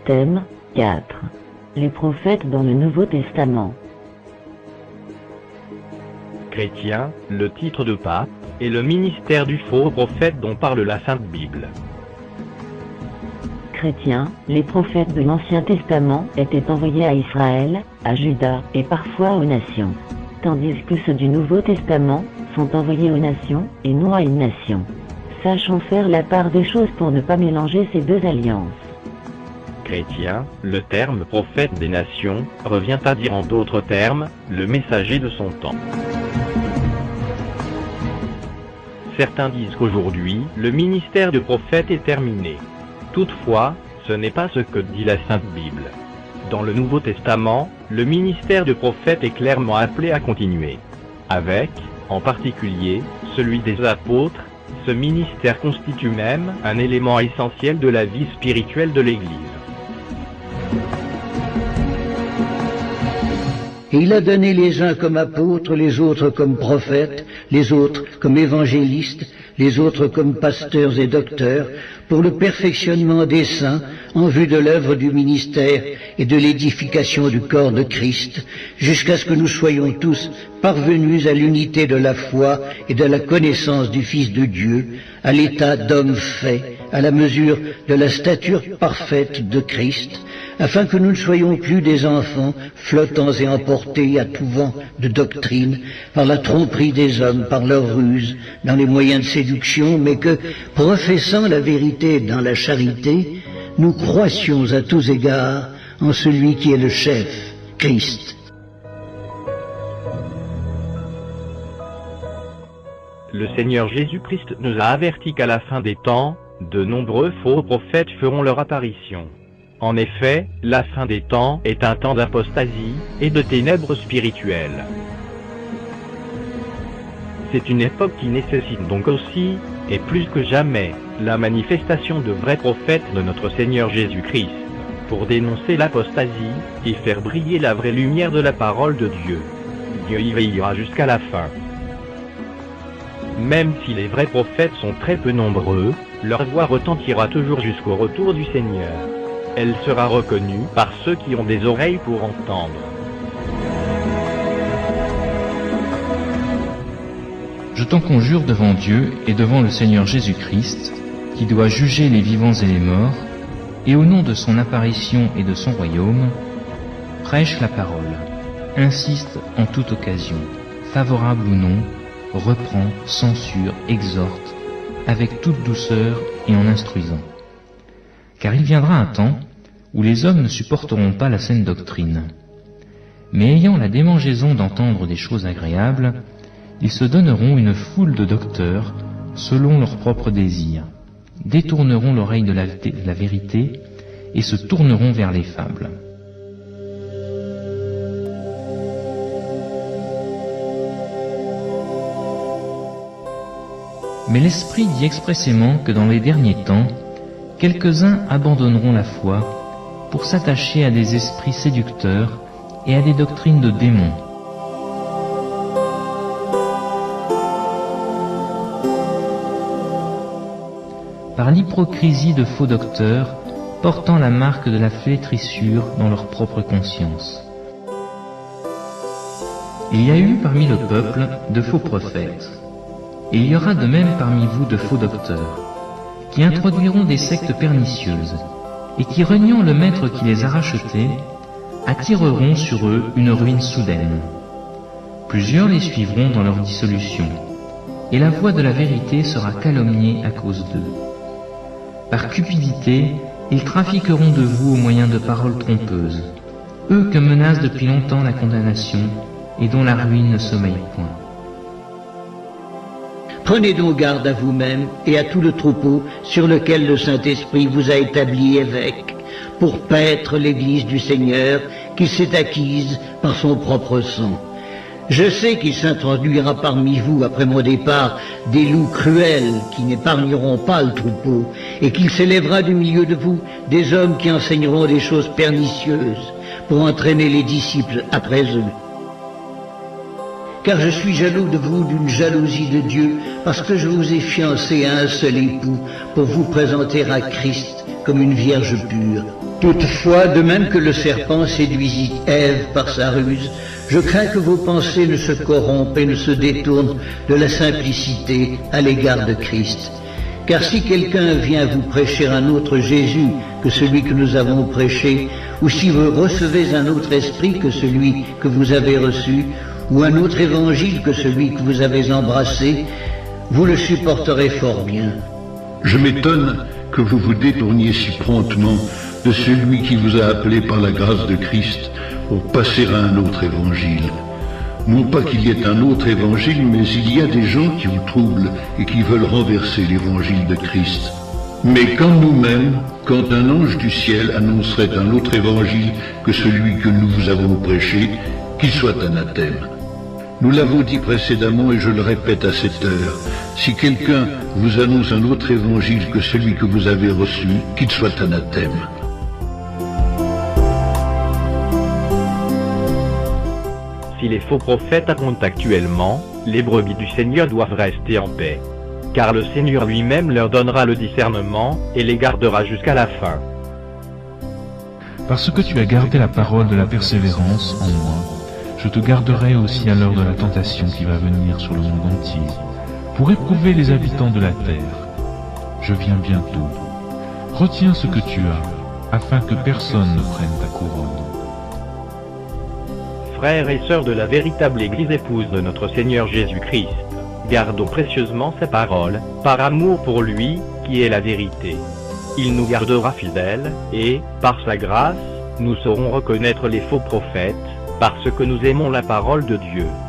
Thème 4. Les prophètes dans le Nouveau Testament. Chrétien, le titre de pape, et le ministère du faux prophète dont parle la Sainte Bible. Chrétiens, les prophètes de l'Ancien Testament étaient envoyés à Israël, à Juda et parfois aux nations, tandis que ceux du Nouveau Testament sont envoyés aux nations et non à une nation. Sachons faire la part des choses pour ne pas mélanger ces deux alliances. Chrétien, le terme prophète des nations revient à dire en d'autres termes, le messager de son temps. Certains disent qu'aujourd'hui, le ministère de prophète est terminé. Toutefois, ce n'est pas ce que dit la Sainte Bible. Dans le Nouveau Testament, le ministère de prophète est clairement appelé à continuer. Avec, en particulier, celui des apôtres, ce ministère constitue même un élément essentiel de la vie spirituelle de l'Église. Et il a donné les uns comme apôtres, les autres comme prophètes, les autres comme évangélistes, les autres comme pasteurs et docteurs, pour le perfectionnement des saints, en vue de l'œuvre du ministère et de l'édification du corps de Christ, jusqu'à ce que nous soyons tous parvenus à l'unité de la foi et de la connaissance du Fils de Dieu, à l'état d'homme fait, à la mesure de la stature parfaite de Christ, afin que nous ne soyons plus des enfants flottants et emportés à tout vent de doctrine, par la tromperie des hommes, par leur ruse, dans les moyens de séduction, mais que, professant la vérité dans la charité, nous croissions à tous égards en celui qui est le chef, Christ. Le Seigneur Jésus-Christ nous a avertis qu'à la fin des temps, de nombreux faux prophètes feront leur apparition. En effet, la fin des temps est un temps d'apostasie et de ténèbres spirituelles. C'est une époque qui nécessite donc aussi, et plus que jamais, la manifestation de vrais prophètes de notre Seigneur Jésus-Christ, pour dénoncer l'apostasie et faire briller la vraie lumière de la parole de Dieu. Dieu y veillera jusqu'à la fin. Même si les vrais prophètes sont très peu nombreux, leur voix retentira toujours jusqu'au retour du Seigneur. Elle sera reconnue par ceux qui ont des oreilles pour entendre. Je t'en conjure devant Dieu et devant le Seigneur Jésus-Christ, qui doit juger les vivants et les morts, et au nom de son apparition et de son royaume, prêche la parole, insiste en toute occasion, favorable ou non, reprend, censure, exhorte, avec toute douceur et en instruisant. Car il viendra un temps où les hommes ne supporteront pas la saine doctrine. Mais ayant la démangeaison d'entendre des choses agréables, ils se donneront une foule de docteurs selon leurs propres désirs, détourneront l'oreille de la vérité et se tourneront vers les fables. Mais l'Esprit dit expressément que dans les derniers temps, quelques-uns abandonneront la foi pour s'attacher à des esprits séducteurs et à des doctrines de démons. Par l'hypocrisie de faux docteurs portant la marque de la flétrissure dans leur propre conscience. Il y a eu parmi le peuple de faux prophètes, et il y aura de même parmi vous de faux docteurs, qui introduiront des sectes pernicieuses, et qui, reniant le maître qui les a rachetés, attireront sur eux une ruine soudaine. Plusieurs les suivront dans leur dissolution, et la voix de la vérité sera calomniée à cause d'eux. Par cupidité, ils trafiqueront de vous au moyen de paroles trompeuses, eux que menace depuis longtemps la condamnation, et dont la ruine ne sommeille point. Prenez donc garde à vous-même et à tout le troupeau sur lequel le Saint-Esprit vous a établi évêque, pour paître l'Église du Seigneur qu'il s'est acquise par son propre sang. Je sais qu'il s'introduira parmi vous, après mon départ, des loups cruels qui n'épargneront pas le troupeau, et qu'il s'élèvera du milieu de vous des hommes qui enseigneront des choses pernicieuses, pour entraîner les disciples après eux. Car je suis jaloux de vous d'une jalousie de Dieu, parce que je vous ai fiancé à un seul époux, pour vous présenter à Christ comme une vierge pure. Toutefois, de même que le serpent séduisit Ève par sa ruse, je crains que vos pensées ne se corrompent et ne se détournent de la simplicité à l'égard de Christ. Car si quelqu'un vient vous prêcher un autre Jésus que celui que nous avons prêché, ou si vous recevez un autre esprit que celui que vous avez reçu, ou un autre évangile que celui que vous avez embrassé, vous le supporterez fort bien. Je m'étonne que vous vous détourniez si promptement de celui qui vous a appelé par la grâce de Christ pour passer à un autre évangile. Non pas qu'il y ait un autre évangile, mais il y a des gens qui vous troublent et qui veulent renverser l'évangile de Christ. Mais quand nous-mêmes, quand un ange du ciel annoncerait un autre évangile que celui que nous vous avons prêché, qu'il soit anathème. Nous l'avons dit précédemment et je le répète à cette heure, si quelqu'un vous annonce un autre évangile que celui que vous avez reçu, qu'il soit anathème. Si les faux prophètes abondent actuellement, les brebis du Seigneur doivent rester en paix. Car le Seigneur lui-même leur donnera le discernement et les gardera jusqu'à la fin. Parce que tu as gardé la parole de la persévérance en moi, je te garderai aussi à l'heure de la tentation qui va venir sur le monde entier, pour éprouver les habitants de la terre. Je viens bientôt. Retiens ce que tu as, afin que personne ne prenne ta couronne. Frères et sœurs de la véritable Église épouse de notre Seigneur Jésus-Christ, gardons précieusement ses paroles, par amour pour lui, qui est la vérité. Il nous gardera fidèles, et, par sa grâce, nous saurons reconnaître les faux prophètes, parce que nous aimons la parole de Dieu.